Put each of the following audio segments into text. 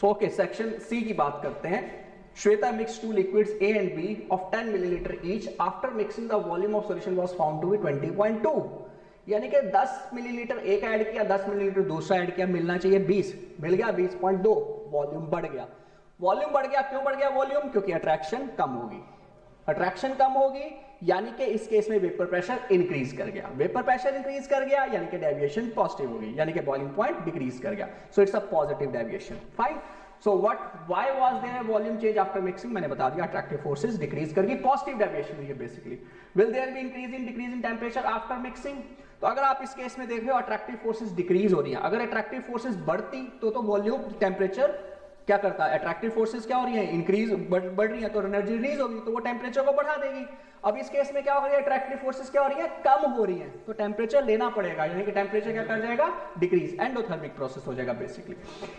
So okay, section C की बात करते हैं। Shweta mix two liquids A and B of 10 milliliter each. After mixing the volume of solution was found to be 20.2. यानी कि 10 millilitre एक add किया, 10 millilitre दूसरा ऐड किया, मिलना चाहिए 20, मिल गया 20.2, वॉल्यूम बढ़ गया। वॉल्यूम बढ़ गया, क्यों बढ़ गया वॉल्यूम? क्योंकि अट्रैक्शन कम होगी। अट्रैक्शन कम होगी यानी कि इस केस में वेपर प्रेशर इंक्रीज कर गया। वेपर प्रेशर इंक्रीज कर गया यानी कि डेविएशन पॉजिटिव होगी, यानी कि बॉइलिंग पॉइंट डिक्रीज कर गया। So it's a positive deviation. Fine. So why was there volume change after mixing? मैंने बता दिया, अट्रैक्टिव फोर्सेस डिक्रीज करके पॉजिटिव डेविएशन हुई है basically. Will there be increase in decrease in temperature after mixing? तो अगर आप इस केस में देख रहे हो अट्रैक्टिव फोर्सेस डिक्रीज हो रही है। अगर अट्रैक्टिव फोर्सेस बढ़ती तो वॉल्यूम टेंपरेचर क्या करता है? अट्रैक्टिव फोर्सेस क्या हो रही है? इंक्रीज बढ़ रही है तो एनर्जी रिलीज होगी, तो वो टेंपरेचर को बढ़ा देगी। अब इस केस में क्या हो रही है? अट्रैक्टिव फोर्सेस क्या हो रही है? कम हो रही है, तो टेंपरेचर लेना पड़ेगा, यानी कि टेंपरेचर क्या कर जाएगा? डिक्रीज, एंडोथर्मिक प्रोसेस हो जाएगा basically.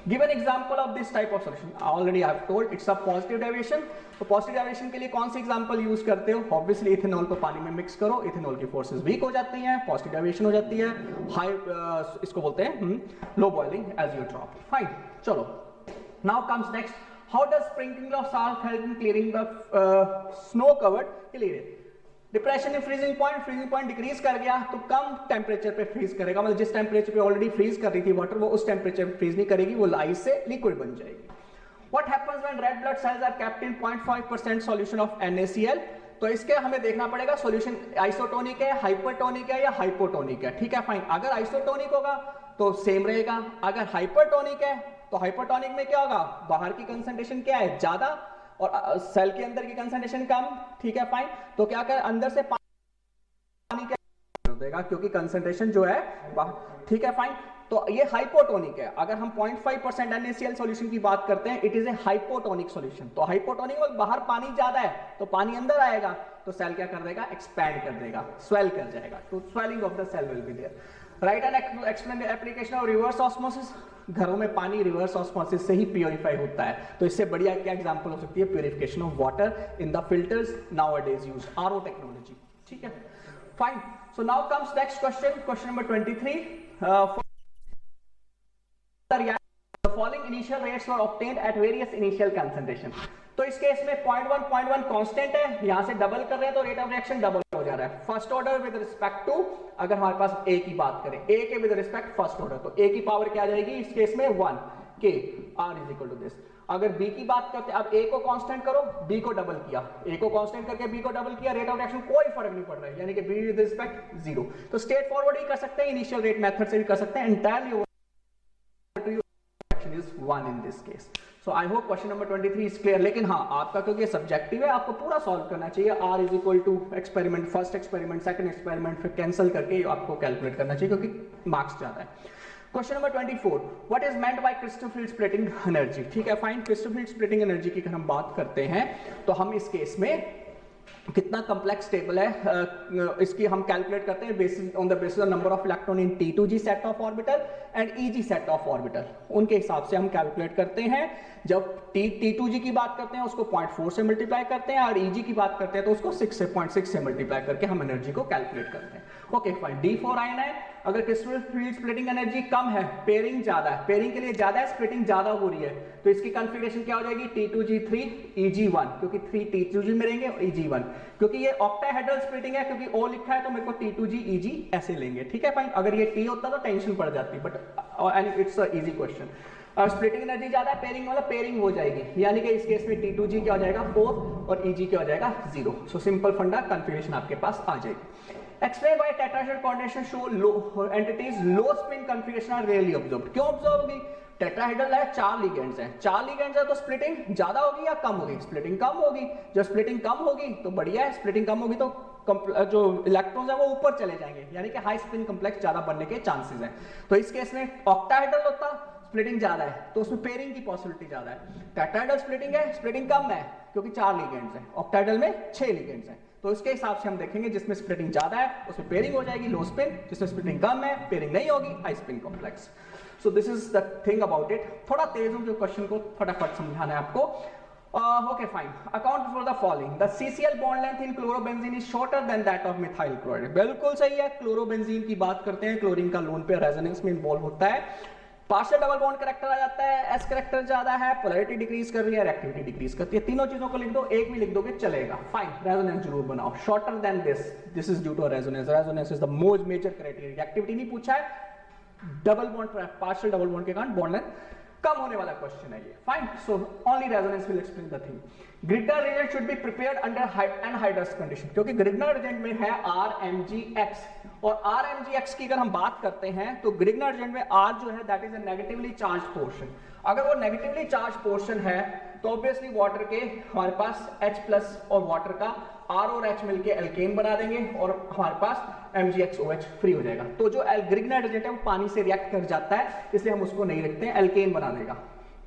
Give an example of this type of solution. Already I have told it's a positive deviation. तो पॉजिटिव डेविएशन के लिए कौन सी एग्जांपल यूज करते हो? ऑब्वियसली इथेनॉल को पानी में मिक्स करो, इथेनॉल की फोर्सेस वीक हो जाती हैं, पॉजिटिव डेविएशन हो जाती है, हाई इसको बोलते हैं लो बॉइलिंग एजियोट्रॉप। फाइन, चलो now comes next. How does sprinkling of salt help in clearing the snow-covered area? Depression in freezing point decrease कर गया तो कम टेम्परेचर पे फ्रीज करेगा, मतलब जिस टेम्परेचर पे ऑलरेडी फ्रीज कर रही थी वाटर, वो उस टेम्परेचर पे फ्रीज नहीं करेगी, वो आइस से लिक्विड बन जाएगी। What happens when red blood cells are kept in 0.5% solution of NaCl? तो इसके हमें देखना पड़ेगा सॉल्यूशन आइसोटोनिक है, हाइपरटोनिक है या हाइपोटोनिक है। ठीक है, फाइन। अगर आइसोटोनिक होगा तो सेम रहेगा, अगर हाइपरटोनिक है तो हाइपरटोनिक में क्या होगा? बाहर की कंसंट्रेशन क्या है? ज्यादा, और सेल के अंदर की कंसंट्रेशन कम। ठीक है, फाइन। तो क्या कर अंदर से पानी क्या कर देगा, क्योंकि कंसंट्रेशन जो है बाहर। ठीक है, फाइन। तो ये हाइपोटोनिक है। अगर हम 0.5% NaCl सॉल्यूशन की बात करते हैं, it is a hypotonic solution. तो हाइपोटोनिक में बाहर पानी ज्यादा है तो पानी अंदर आएगा, तो सेल क्या कर देगा? एक्सपैंड कर देगा, स्वेल कर जाएगा, तो swelling of the cell will be there. Right and explain the application of reverse osmosis. घरों में पानी रिवर्स ऑस्मोसिस से ही प्योरीफाई होता है, तो इससे बढ़िया क्या एग्जांपल हो सकती है? Purification of water in the filters nowadays use, RO technology. ठीक है, fine. So now comes next question, question number 23। The following initial rates were obtained at various initial concentration. तो इस केस में 0.1 कांस्टेंट है, यहां से डबल कर रहे हैं तो रेट ऑफ रिएक्शन डबल हो जा रहा है। First order with respect to, अगर हमारे पास ए की बात करें, ए के विद रिस्पेक्ट फर्स्ट ऑर्डर, तो ए की पावर क्या आ जाएगी इस केस में? 1 के R is equal to this. अगर बी की बात करते हैं, अब ए को कांस्टेंट करो, बी को डबल किया, ए को कांस्टेंट करके बी को डबल किया, रेट ऑफ रिएक्शन कोई फर्क नहीं पड़ रहा है, यानी कि बी विद रिस्पेक्ट 0। तो स्ट्रेट फॉरवर्ड ही कर सकते हैं, इनिशियल रेट मेथड से भी कर सकते हैं, entirely is 1 in this case. So I hope question number 23 is clear. लेकिन हाँ, आपका क्योंकि सब्जेक्टिव है, आपको पूरा सॉल्व करना चाहिए। R is equal to experiment, first experiment, second experiment, फिर कैंसिल करके आपको कैलकुलेट करना चाहिए क्योंकि मार्क्स ज्यादा है। Question number 24, what is meant by crystal field splitting energy? ठीक है, fine. Crystal field splitting energy की अगर हम बात करते हैं तो हम इस केस में कितना कम्प्लेक्स टेबल है इसकी हम कैलकुलेट करते हैं basis on the basis of number of electron in T2G set of orbital and EG set of orbital, उनके हिसाब से हम कैलकुलेट करते हैं। जब T2G की बात करते हैं उसको 0.4 से मल्टीप्लाई करते हैं, और EG की बात करते हैं तो उसको 0.6 से मल्टीप्लाई करके हम एनर्जी को कैलकुलेट करते हैं। Okay, fine. D4 आयन है, अगर क्रिस्टल फील्ड स्प्लिटिंग एनर्जी कम है, पेयरिंग ज्यादा है, पेयरिंग के लिए ज्यादा है, स्प्लिटिंग ज्यादा हो रही है, तो इसकी कॉन्फ़िगरेशन क्या हो जाएगी? T2G3 EG1, क्योंकि 3 T2G में रहेंगे और EG1, क्योंकि ये ऑक्टाहेड्रल स्प्लिटिंग है, क्योंकि O लिखा है तो मेरे को T2G EG ऐसे लेंगे। ठीक है, फाइन। अगर ये T होता तो टेंशन पड़ जाती, but and it's a easy question. और स्प्लिटिंग एनर्जी ज्यादा है, पेयरिंग वाला पेयरिंग हो जाएगी, यानी कि इस केस में T2G क्या हो जाएगा? 4 और EG क्या हो जाएगा? 0। सो सिंपल फंडा कॉन्फ़िगरेशन आपके पास आ जाएगी। Explain why tetrahedral coordination show low entities low spin configuration are rarely observed. क्यों ऑब्जर्व होगी? टेट्राहेड्रल है, 4 लिगेंड्स हैं, 4 लिगेंड्स है तो स्प्लिटिंग ज्यादा होगी या कम होगी? स्प्लिटिंग कम होगी। जब स्प्लिटिंग कम होगी तो बढ़िया है, स्प्लिटिंग कम होगी तो जो इलेक्ट्रॉन्स है वो ऊपर चले जाएंगे, यानी कि हाई स्पिन कॉम्प्लेक्स ज्यादा बनने के चांसेस हैं। तो इस केस में ऑक्टाहेड्रल होता, स्प्लिटिंग ज्यादा है तो उसमें पेयरिंग की पॉसिबिलिटी ज्यादा है। टेट्राहेड्रल स्प्लिटिंग है, स्प्लिटिंग कम है क्योंकि 4 लिगेंड्स हैं, ऑक्टाहेड्रल में 6 लिगेंड्स हैं, तो इसके हिसाब से हम देखेंगे जिसमें स्प्लिटिंग ज्यादा है उसमें पेयरिंग हो जाएगी लो स्पिन, जिसमें स्प्लिटिंग कम है पेयरिंग नहीं होगी, high spin complex. So this is the thing about it. थोड़ा तेज हूं जो क्वेश्चन को फटाफट समझाना है आपको। Okay, fine. Account for the following. The CCl bond length in chlorobenzene is shorter than that of methyl chloride. बिल्कुल सही है। क्लोरोबेंजीन की बात करते हैं, क्लोरीन का लोन पे रेजोनेंस में इन्वॉल्व होता है। पार्शियल डबल बॉन्ड करेक्टर आ जाता है, एस करेक्टर ज्यादा है, पोलैरिटी डिक्रीज कर रही है, रिएक्टिविटी डिक्रीज करती है। तीनों चीजों को लिख दो, एक भी लिख दोगे चलेगा, फाइन। रेजोनेंस जरूर बनाओ, shorter than this is due to resonance. Resonance is the most major criteria. Reactivity नहीं पूछा है, double bond, partial double bond के कारण बॉन्ड लेंथ कम होने वाला क्वेश्चन है ये, fine. So only resonance will explain the thing. Grignard reagent should be prepared under anhydrous condition, क्योंकि ग्रिग्नार रिएजेंट में है RMgX, और RMgX की अगर हम बात करते हैं तो ग्रिग्नार रिएजेंट में R जो है that is a negatively charge portion. अगर वो नेगेटिवली चार्ज पोर्शन है तो ऑब्वियसली वाटर के हमारे पास H+ और वाटर का R और H मिलके एल्केन बना देंगे और हमारे पास MgXOH फ्री हो जाएगा। तो जो ग्रिग्नार रिएजेंट है वो पानी से रिएक्ट कर जाता है, इसलिए हम उसको नहीं रखते हैं, एल्केन बना देगा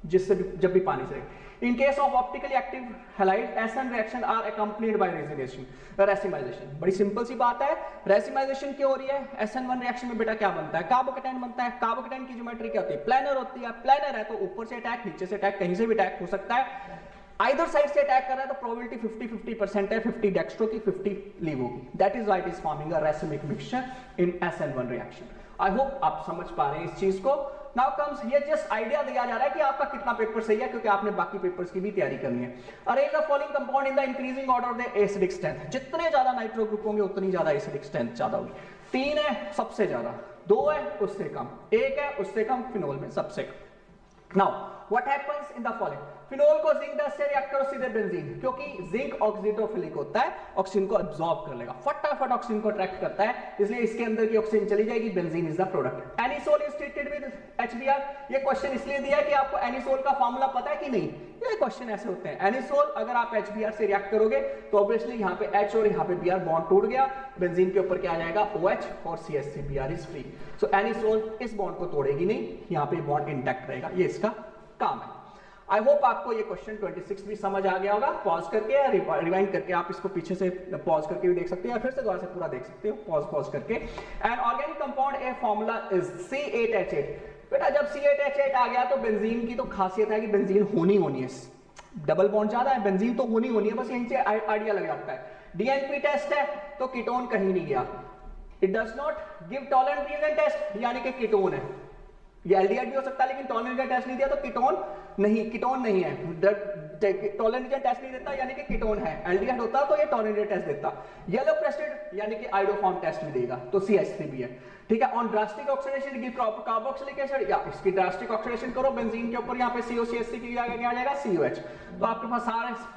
जिससे जब भी पानी से। In case of optically active halide, SN reaction are accompanied by racemization। बड़ी सिंपल सी बात है, racemization क्यों हो रही है? SN1 रिएक्शन में बेटा क्या बनता है? कार्बोकेटाइन बनता है। कार्बोकेटाइन की ज्योमेट्री क्या होती है? प्लेनर होती है। प्लेनर है तो ऊपर से अटैक, नीचे से अटैक, कहीं से भी अटैक हो सकता है। आइदर साइड से अटैक कर रहा है तो प्रोबेबिलिटी 50-50% है, 50 डेक्स्ट्रो की 50 लीवो की। That is why it is forming a racemic mixture in SN1 reaction. I hope आप समझ पा रहे हैं इस चीज को। नाउ कम्स, ये जस्ट आइडिया दिया जा रहा है कि आपका कितना पेपर सही है, क्योंकि आपने बाकी पेपर्स की भी तैयारी करनी है। Arrange the following compound in the increasing order of the acidic strength. जितने ज्यादा नाइट्रो ग्रुप होंगे उतनी ज्यादा एसिडिक स्ट्रेंथ ज्यादा होगी। 3 है सबसे ज्यादा, 2 है उससे कम, 1 है उससे कम, फिनोल में सबसे कम। Now what happens in the following, phenol को जिंक 10 से रिएक्ट करो सीधे बेंजीन, क्योंकि जिंक ऑक्सीटोफिलिक होता है, ऑक्सीजन को अब्सॉर्ब कर लेगा, फटाफट ऑक्सीजन को अट्रैक्ट करता है, इसलिए इसके अंदर की ऑक्सीजन चली जाएगी, benzene is the product. Anisole is treated with HBr। ये क्वेश्चन इसलिए दिया है कि आपको एनिसोल का फार्मूला पता है कि नहीं, ये क्वेश्चन ऐसे होते हैं। एनिसोल अगर आप HBr से रिएक्ट करोगे तो ऑब्वियसली यहाँ पे H और यहाँ पे Br बॉन्ड टूट गया, बेंजीन के ऊपर क्या आ जाएगा OH और CH3Br is free. So anisole इस बॉन्ड को तोड़ेगी नहीं, यहाँ पे बॉन्ड इंटैक्ट रहेगा, ये इसका काम है। आई होप आपको ये क्वेश्चन 26 भी समझ आ गया होगा। पॉज करके या रिवाइंड करके आप इसको पीछे से पॉज करके भी देख सकते हो या फिर से दोबारा से पूरा देख सकते हो, पॉज करके। And organic compound a formula is C8H8। बेटा जब C8H8 आ गया तो बेंजीन की तो खासियत है कि बेंजीन होनी है, डबल बॉन्ड ज्यादा है, बेंजीन तो होनी है, बस यहीं से आइडिया लग जाता है। DNP टेस्ट है तो कीटोन कहीं नहीं गया। It does not give tolerant reagent test, यानी कि कीटोन है। ये एल्डिहाइड भी हो सकता है लेकिन टॉलरेंट टेस्ट नहीं दिया तो कीटोन नहीं है। टॉलरेंट टेस्ट नहीं देता यानी कि कीटोन है। एल्डिहाइड होता तो ये टॉलरेंट टेस्ट देता। येलो प्रेस्टेड यानी कि आइडोफॉर्म टेस्ट भी देगा, तो CH3 भी है, ठीक है। On drastic oxidation give carboxylic acid, या इसकी ड्रास्टिक ऑक्सीडेशन करो बेंजीन के ऊपर, यहाँ पे COCH3 की जगह क्या आ जाएगा COH। तो आपके पास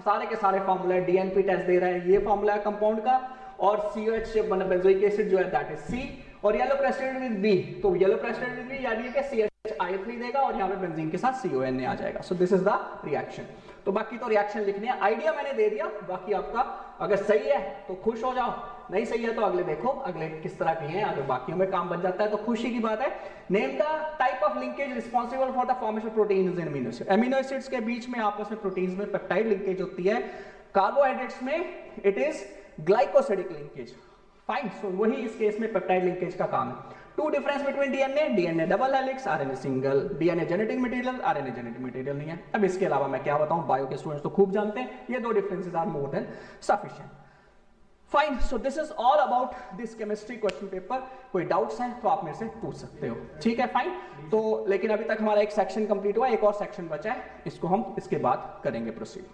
सारे के सारे फार्मूला है। DNP टेस्ट दे रहा है, ये फार्मूला है कंपाउंड का, और COH बेंजोइक एसिड जो है दैट इज C, और येलो प्रेस्टेड विद B, तो येलो प्रेस्टेड विद B यानी कि CHI3 देगा और यहाँ पे बेंजीन के साथ CONA आ जाएगा। सो दिस इज द रिएक्शन। तो बाकी तो रिएक्शन लिखने हैं, आइडिया मैंने दे दिया, बाकी आपका अगर सही है तो खुश हो जाओ, नहीं सही है तो अगले देखो अगले किस तरह के हैं, अगर बाकियों में काम बच जाता है तो खुशी की बात है। Name the type of linkage responsible for the formation of proteins in amino acid. Amino acids के बीच में आपस में प्रोटीन्स में पेप्टाइड लिंकेज होती है, कार्बोहाइड्रेट्स में it is glycosidic linkage, fine. So वही इस केस में पेप्टाइड लिंकेज का काम है। Two difference between DNA double helix, RNA single, DNA genetic material, RNA genetic material नहीं है। अब इसके अलावा मैं क्या बताऊं, बायो के स्टूडेंट्स तो खूब जानते हैं, ये 2 differences are more than sufficient, fine. So this is all about this chemistry question paper. कोई डाउट्स हैं तो आप मेरे से पूछ सकते हो, ठीक है, फाइन। तो लेकिन अभी तक हमारा एक सेक्शन कंप्लीट हुआ, एक और सेक्शन बचा है, इसको हम इसके बाद करेंगे प्रोसीड।